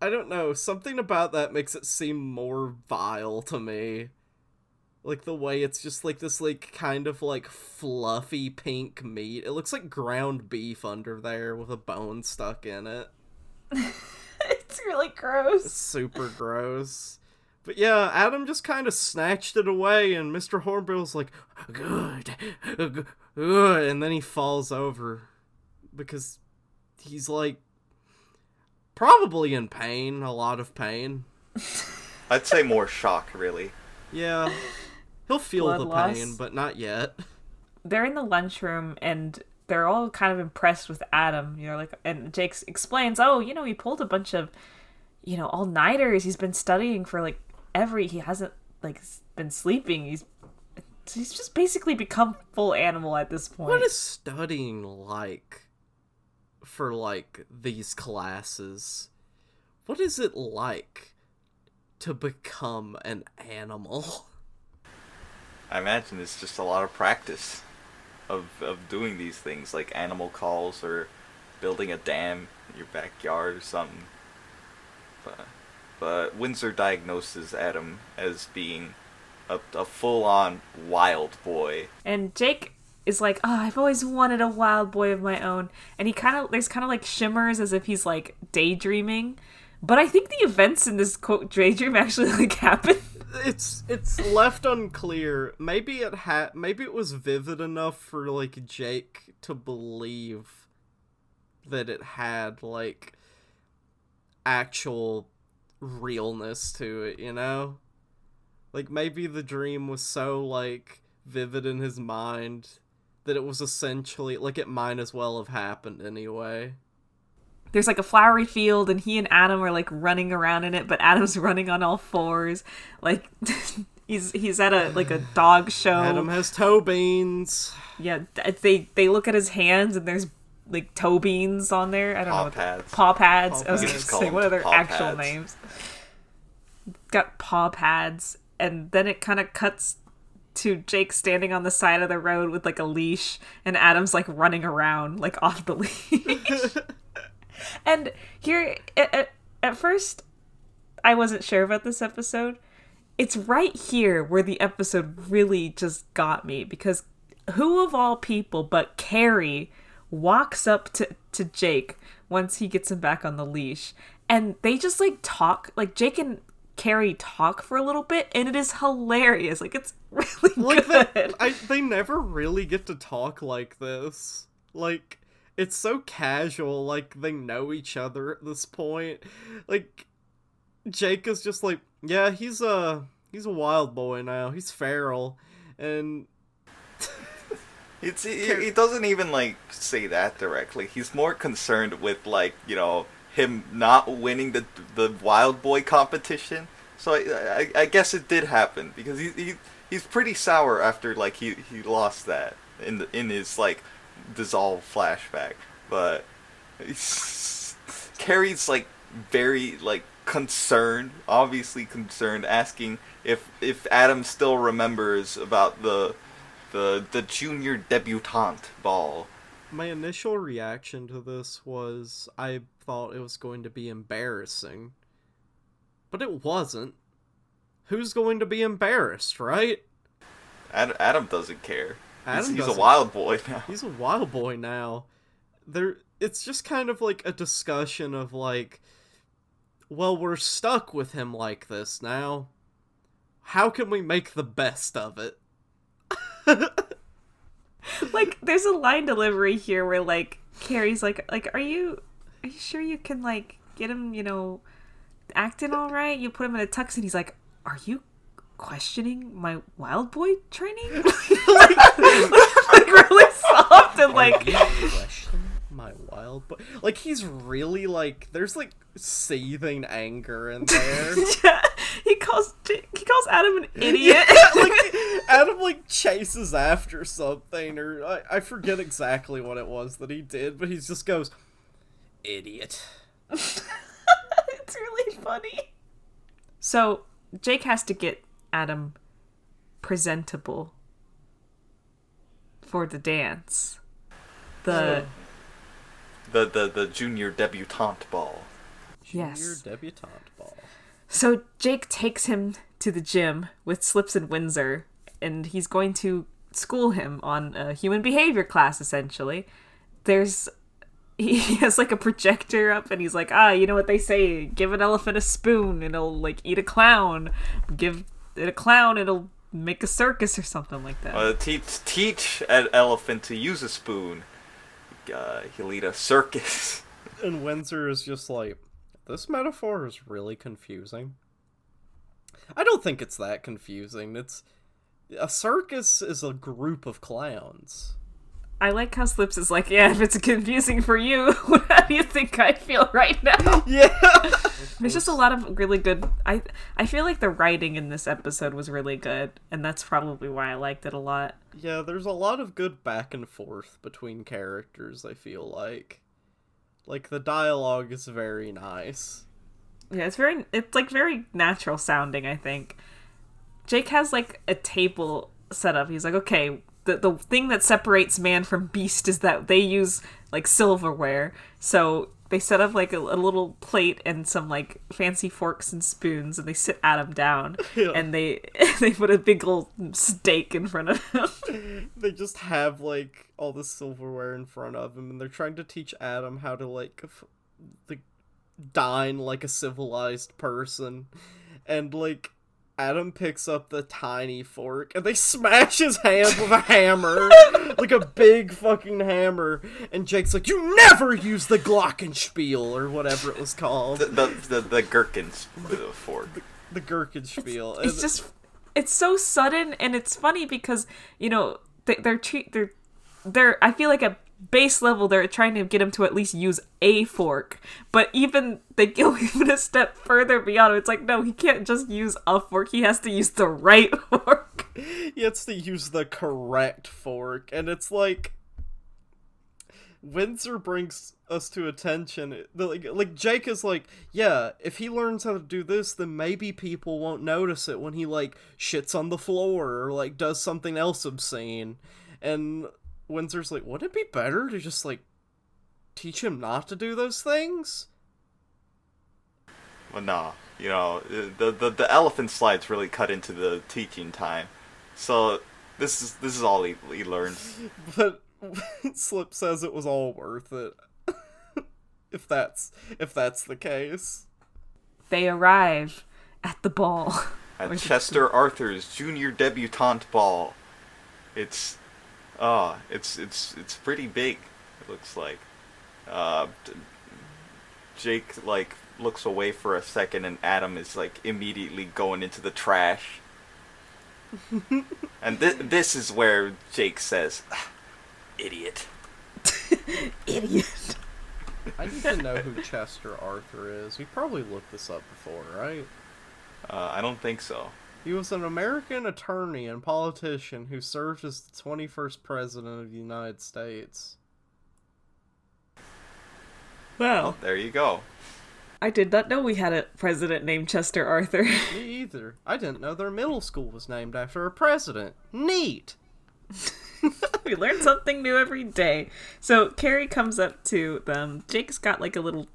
I don't know, something about that makes it seem more vile to me. Like the way it's just like this like kind of like fluffy pink meat. It looks like ground beef under there with a bone stuck in it. It's really gross. It's super gross. But yeah, Adam just kind of snatched it away, and Mr. Hornbill's like, good, and then he falls over because he's like probably in pain, a lot of pain. I'd say more shock, really. Yeah, he'll feel Blood the loss. pain, but not yet. They're in the lunchroom and they're all kind of impressed with Adam, like, and Jake explains, oh, he pulled a bunch of, all-nighters. He's been studying for like he hasn't like been sleeping. He's just basically become full animal at this point. What is studying like for like these classes? What is it like to become an animal? I imagine it's just a lot of practice. of doing these things, like animal calls or building a dam in your backyard or something. But Windsor diagnoses Adam as being a full-on wild boy. And Jake is like, oh, I've always wanted a wild boy of my own. And there's kind of like shimmers as if he's like daydreaming. But I think the events in this quote daydream actually like happen. It's left unclear. Maybe it was vivid enough for like Jake to believe that it had like actual realness to it, you know? Like maybe the dream was so like vivid in his mind that it was essentially like it might as well have happened anyway. There's like a flowery field and he and Adam are like running around in it, but Adam's running on all fours. Like he's at a dog show. Adam has toe beans. Yeah, they look at his hands and there's like toe beans on there. I don't know. Paw pads. I was going to say, what are their actual names? Got paw pads. And then it kind of cuts to Jake standing on the side of the road with like a leash, and Adam's like running around like off the leash. And here, at first, I wasn't sure about this episode. It's right here where the episode really just got me, because who of all people but Carrie walks up to Jake once he gets him back on the leash, and they just like talk, like Jake and Carrie talk for a little bit, and it is hilarious. Like, it's really good. They never really get to talk like this. Like, it's so casual, like, they know each other at this point. Like, Jake is just like, yeah, he's a wild boy now. He's feral. And he doesn't even, like, say that directly. He's more concerned with, like, you know, him not winning the wild boy competition. So I guess it did happen, because he's pretty sour after like he lost that in his like dissolve flashback. But Carrie's like very like concerned, obviously concerned, asking if Adam still remembers about the junior debutante ball. My initial reaction to this was I thought it was going to be embarrassing. But it wasn't. Who's going to be embarrassed, right? Adam doesn't care. He's a wild boy now. He's a wild boy now. It's just kind of like a discussion of like, well, we're stuck with him like this now. How can we make the best of it? Like, there's a line delivery here where, like, Carrie's like, are you sure you can, like, get him, you know, acting all right? You put him in a tux, and he's like, are you questioning my wild boy training? like really soft and, like... Are you questioning my wild boy? Like, he's really, like, there's, like, seething anger in there. Yeah, he calls Adam an idiot. Yeah, like Adam like chases after something, or I forget exactly what it was that he did, but he just goes, idiot. It's really funny. So Jake has to get Adam presentable for the dance. The junior debutante ball. Yes. Junior debutante ball. So Jake takes him to the gym with Slips and Windsor, and he's going to school him on a human behavior class, essentially. He has like a projector up, and he's like, you know what they say, give an elephant a spoon and it'll like eat a clown. Give it a clown, it'll make a circus or something like that. Teach an elephant to use a spoon. He'll eat a circus. And Windsor is just like, this metaphor is really confusing. I don't think it's that confusing. A circus is a group of clowns. I like how Slips is like, yeah, if it's confusing for you, how do you think I feel right now? Yeah. There's just a lot of really good... I feel like the writing in this episode was really good, and that's probably why I liked it a lot. Yeah, there's a lot of good back and forth between characters, I feel like. Like, the dialogue is very nice. Yeah, it's like very natural sounding, I think. Jake has like a table set up. He's like, okay, the thing that separates man from beast is that they use like silverware. So they set up like a little plate and some like fancy forks and spoons, and they sit Adam down, and they put a big old steak in front of him. They just have like all the silverware in front of him, and they're trying to teach Adam how to like dine like a civilized person, and like Adam picks up the tiny fork and they smash his hand with a hammer, like a big fucking hammer, and Jake's like, "You never use the glockenspiel," or whatever it was called. The gherkins fork. The Gherkinspiel. It's just, it's so sudden, and it's funny because, you know, they're I feel like at base level they're trying to get him to at least use a fork, but even they go even a step further beyond it. It's like, no, he can't just use a fork, he has to use the right fork. He has to use the correct fork, and it's like, Windsor brings us to attention. Like Jake is like, yeah, if he learns how to do this, then maybe people won't notice it when he like shits on the floor or like does something else obscene. And Windsor's like, wouldn't it be better to just like teach him not to do those things? Well, nah, you know, the elephant slides really cut into the teaching time, so this is all he learns. But Slip says it was all worth it. if that's the case. They arrive at the ball. At Chester Arthur's junior debutante ball. It's pretty big, it looks like. Jake like looks away for a second, and Adam is like immediately going into the trash. And this is where Jake says, "Idiot." Idiot. I need to know who Chester Arthur is. We probably looked this up before, right? I don't think so. He was an American attorney and politician who served as the 21st President of the United States. Well, There you go. I did not know we had a president named Chester Arthur. Me either. I didn't know their middle school was named after a president. Neat! We learn something new every day. So Carrie comes up to them. Jake's got like a little,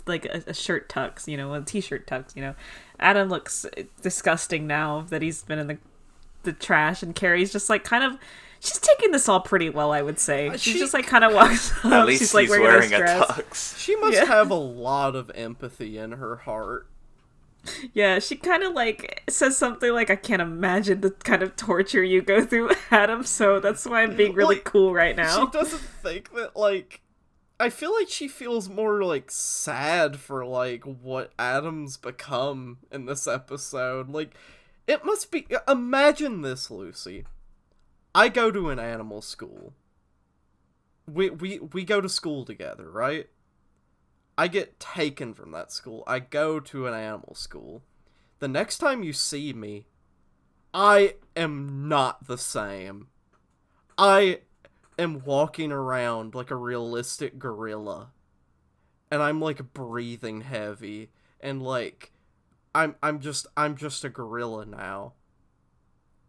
like a shirt tux, you know, a t-shirt tux, you know. Adam looks disgusting now that he's been in the trash, and Carrie's just like kind of, she's taking this all pretty well, I would say. She's just like kind of walks up. At least she's like he's wearing a tux. She must have a lot of empathy in her heart. Yeah, she kind of like says something like, "I can't imagine the kind of torture you go through, Adam, so that's why I'm being really cool right now." She doesn't think that, like, I feel like she feels more, like, sad for, like, what Adam's become in this episode. Like, it must be, imagine this, Lucy. I go to an animal school. We go to school together, right? I get taken from that school. I go to an animal school. The next time you see me, I am not the same. I am walking around like a realistic gorilla. And I'm like breathing heavy. And like, I'm just a gorilla now.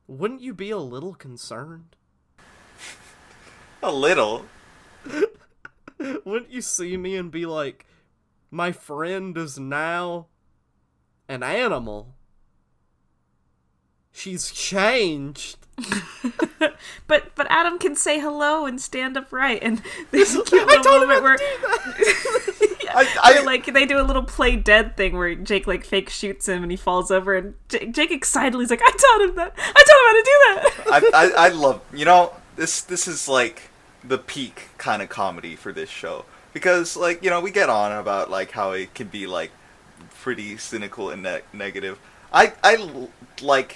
Wouldn't you be a little concerned? A little. Wouldn't you see me and be like, my friend is now an animal. She's changed. But Adam can say hello and stand upright, and there's a cute little moment where like they do a little play dead thing where Jake like fake shoots him and he falls over, and Jake excitedly is like, I taught him how to do that. I love, you know, this is like the peak kind of comedy for this show. Because, like, you know, we get on about, like, how it can be, like, pretty cynical and negative. I like,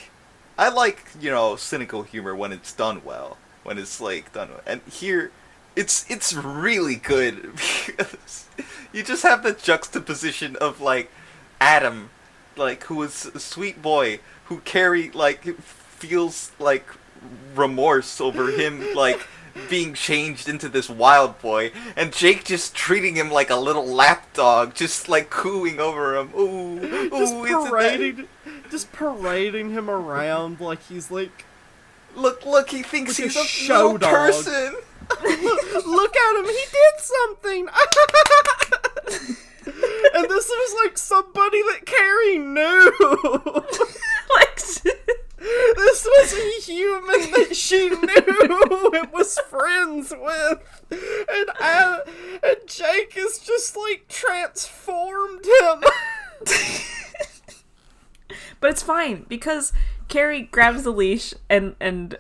you know, cynical humor when it's done well. When it's, like, done well. And here, it's really good. Because you just have the juxtaposition of, like, Adam, like, who is a sweet boy, who Carrie, like, feels, like, remorse over him, like, being changed into this wild boy, and Jake just treating him like a little lapdog, just like cooing over him. Ooh, just parading him around like he's like Look, he thinks Like he's a a show little dog. person. Look at him, he did something! And this was like somebody that Carrie knew! Like, This was a human that she knew and was friends with! And Jake is just like transformed him! but it's fine because Carrie grabs the leash and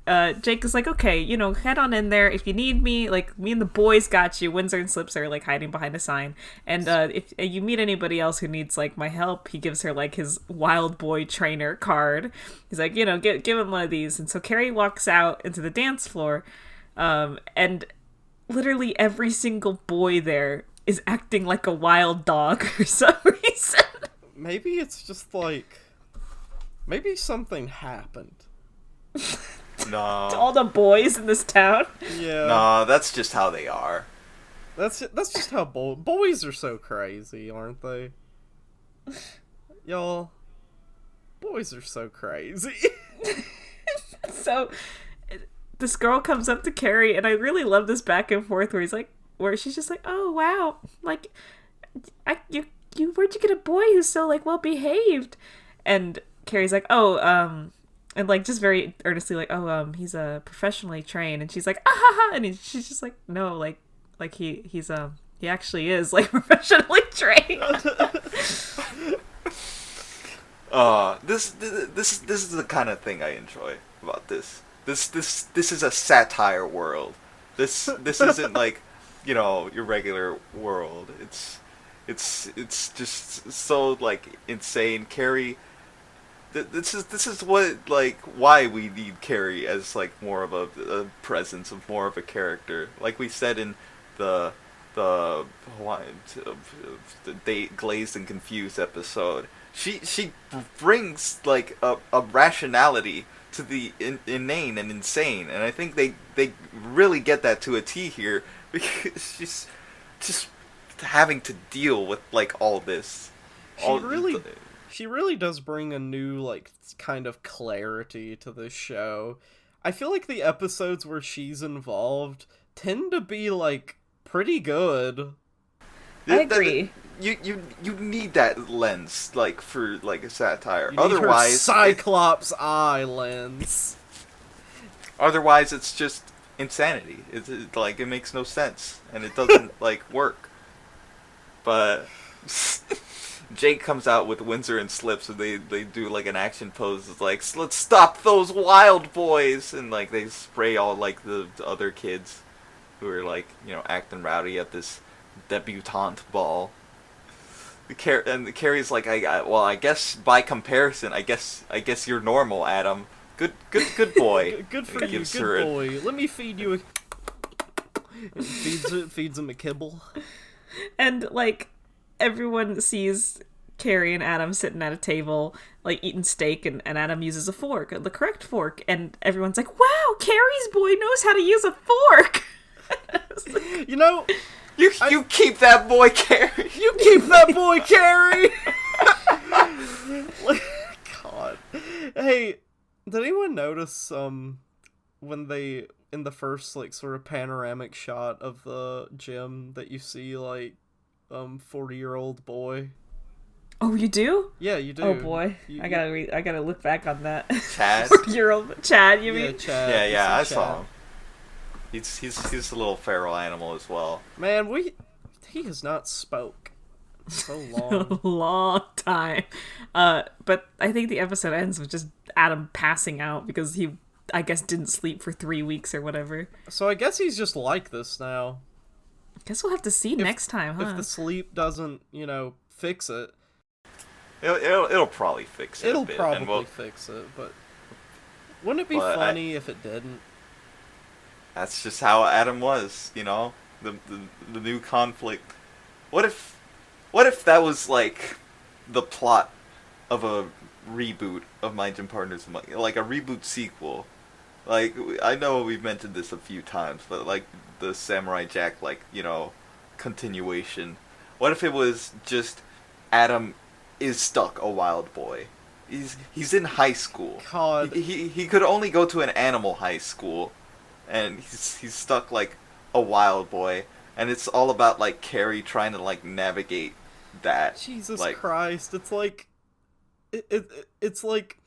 Jake is like, okay, you know, head on in there if you need me. Like, me and the boys got you. Windsor and Slips are like hiding behind a sign. And if you meet anybody else who needs like my help, he gives her like his wild boy trainer card. He's like, you know, give him one of these. And so Carrie walks out into the dance floor, and literally every single boy there is acting like a wild dog for some reason. Maybe it's just like, maybe something happened. No. To all the boys in this town. Yeah. No, that's just how they are. That's just how boys are so crazy, aren't they? Y'all, boys are so crazy. So this girl comes up to Carrie, and I really love this back and forth where she's just like, oh wow, like you where'd you get a boy who's so like well behaved? And Carrie's like, oh and like just very earnestly like, oh he's professionally trained. And she's like, ah ha ha, and she's just like, no, like he's he actually is like professionally trained. This is the kind of thing I enjoy about this. This is a satire world. This isn't like, you know, your regular world. It's just so like insane. Carrie, this is what like why we need Carrie as like more of a presence, of more of a character. Like we said in the Glazed and Confused episode, she brings like a rationality to the inane and insane, and I think they really get that to a T here, because she's just having to deal with like all this. She really does bring a new like kind of clarity to this show. I feel like the episodes where she's involved tend to be like pretty good. I agree. You need that lens like for like a satire. You need Otherwise, her Cyclops eye lens. Otherwise, it's just insanity. It's like it makes no sense and it doesn't like work. But Jake comes out with Windsor and Slips, and they do like an action pose. It's like, let's stop those wild boys, and like they spray all like the other kids who are like, you know, acting rowdy at this debutante ball. Carrie's like, I guess by comparison, I guess you're normal, Adam. Good boy. Good for you, good boy. Let me feed you feeds him a kibble. And like everyone sees Carrie and Adam sitting at a table like eating steak, and Adam uses a fork, the correct fork, and everyone's like, wow, Carrie's boy knows how to use a fork. You know, you keep that boy, Carrie. You keep that boy, Carrie. God. Hey, did anyone notice when they in the first like sort of panoramic shot of the gym that you see like 40-year-old boy? Oh, you do? Yeah, you do. Oh boy, I gotta look back on that. Chad. 40-year-old Chad, you mean? Yeah, Chad. Yeah, I Chad. saw him. He's a little feral animal as well. Man, he has not spoke in so long. A long time. But I think the episode ends with just Adam passing out because he, I guess, didn't sleep for 3 weeks or whatever. So I guess he's just like this now. Guess we'll have to see next time, huh? If the sleep doesn't, you know, fix it. It'll probably fix it. It'll a bit, probably fix it, but wouldn't it be funny if it didn't? That's just how Adam was, you know? The new conflict. What if that was like the plot of a reboot of My Gym Partner's Monkey, like a reboot sequel? Like, I know we've mentioned this a few times, but like the Samurai Jack, like, you know, continuation. What if it was just Adam is stuck a wild boy? he's in high school. God. He could only go to an animal high school, and he's stuck like a wild boy, and it's all about like Carrie trying to like navigate that. Jesus like, Christ! It's like, it's like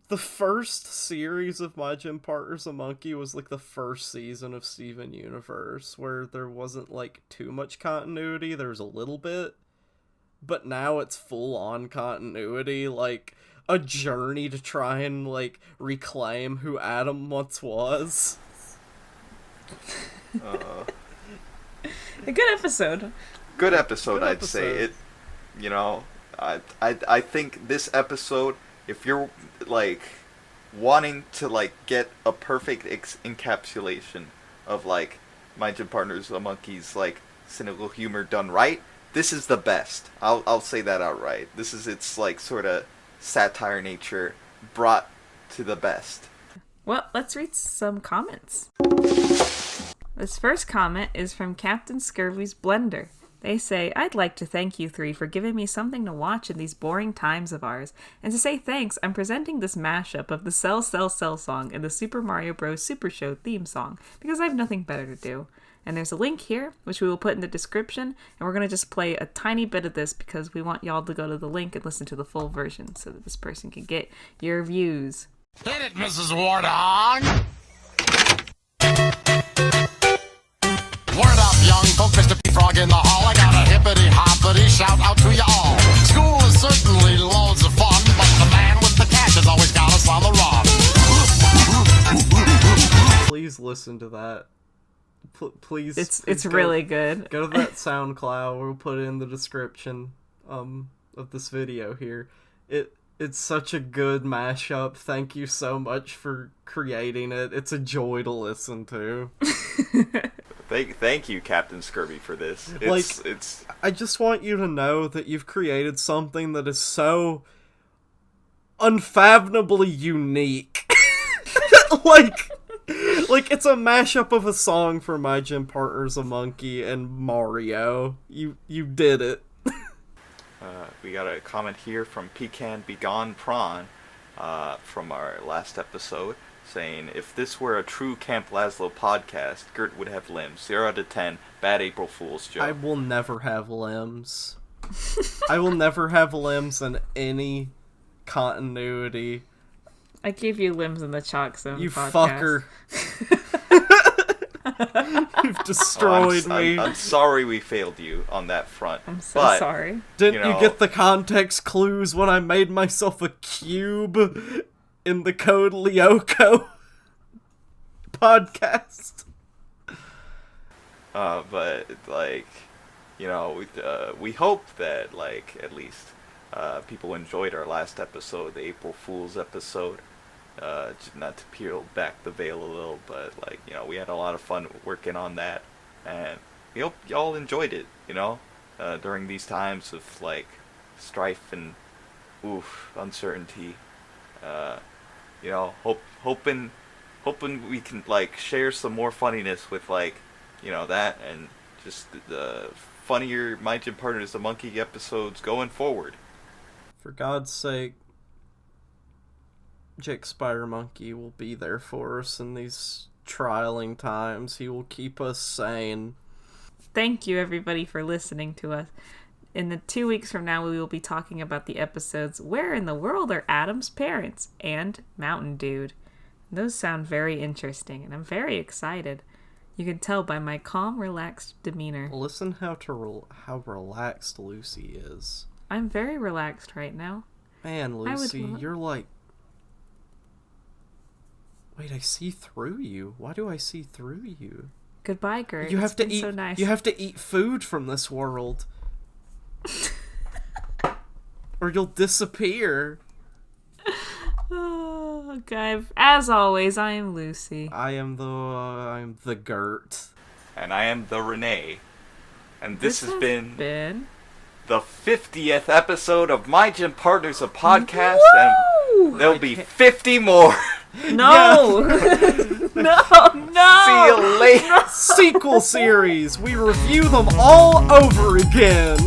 the first series of My Gym Partner's a Monkey was like the first season of Steven Universe, where there wasn't like too much continuity. There was a little bit, but now it's full on continuity, like a journey to try and like reclaim who Adam once was. A good episode. Good episode, Good I'd say. episode. It, you know, I think this episode, if you're like wanting to like get a perfect encapsulation of like My Gym Partner's a Monkey's like cynical humor done right, this is the best. I'll say that outright. This is its like sort of satire nature brought to the best. Well, let's read some comments. This first comment is from Captain Scurvy's Blender. They say, I'd like to thank you three for giving me something to watch in these boring times of ours. And to say thanks, I'm presenting this mashup of the Cell Cell Cell song and the Super Mario Bros. Super Show theme song, because I have nothing better to do. And there's a link here, which we will put in the description, and we're going to just play a tiny bit of this because we want y'all to go to the link and listen to the full version so that this person can get your views. Hit it, Mrs. Wardong! Word up, young folk, Mr. P-Frog in the hall. I got a hippity-hoppity shout out to you all. School is certainly loads of fun, but the man with the cash has always got us on the run. Please listen to that. Please. It's really good. Go to that SoundCloud. We'll put it in the description of this video here. It's such a good mashup. Thank you so much for creating it. It's a joy to listen to. Thank you, Captain Scurvy, for this. It's. I just want you to know that you've created something that is so unfathomably unique. like it's a mashup of a song for My Gym Partner's a Monkey and Mario. You did it. We got a comment here from Pecan Begone Prawn from our last episode saying, if this were a true Camp Laszlo podcast, Gert would have limbs. 0 out of 10. Bad April Fool's joke. I will never have limbs. I will never have limbs in any continuity. I gave you limbs in the Chalk Zone You podcast. fucker. You've destroyed me. I'm sorry we failed you on that front. I'm so but, sorry. Didn't you you get the context clues when I made myself a cube in the Code Lyoko podcast? But like, you know, we hope that like at least people enjoyed our last episode, the April Fool's episode. Not to peel back the veil a little, but like, you know, we had a lot of fun working on that, and we hope y'all enjoyed it, you know, during these times of like strife and uncertainty. You know, hoping we can like share some more funniness with like, you know, that and just the funnier My Gym Partner's a Monkey episodes going forward. For God's sake, Jake Spider Monkey will be there for us in these trialing times. He will keep us sane. Thank you, everybody, for listening to us. In the 2 weeks from now, we will be talking about the episodes Where in the World Are Adam's Parents? And Mountain Dude. Those sound very interesting, and I'm very excited. You can tell by my calm, relaxed demeanor. Listen how relaxed Lucy is. I'm very relaxed right now. Man, Lucy, you're like... Wait, I see through you. Why do I see through you? Goodbye, Gert. You have to been eat. So nice. You have to eat food from this world, or you'll disappear. Oh, okay. As always, I am Lucy. I'm the Gert, And I am the Renee, and this has been the 50th episode of My Gym Partner's a podcast, and there'll be 50 more. No! No! See you later. sequel series. We review them all over again.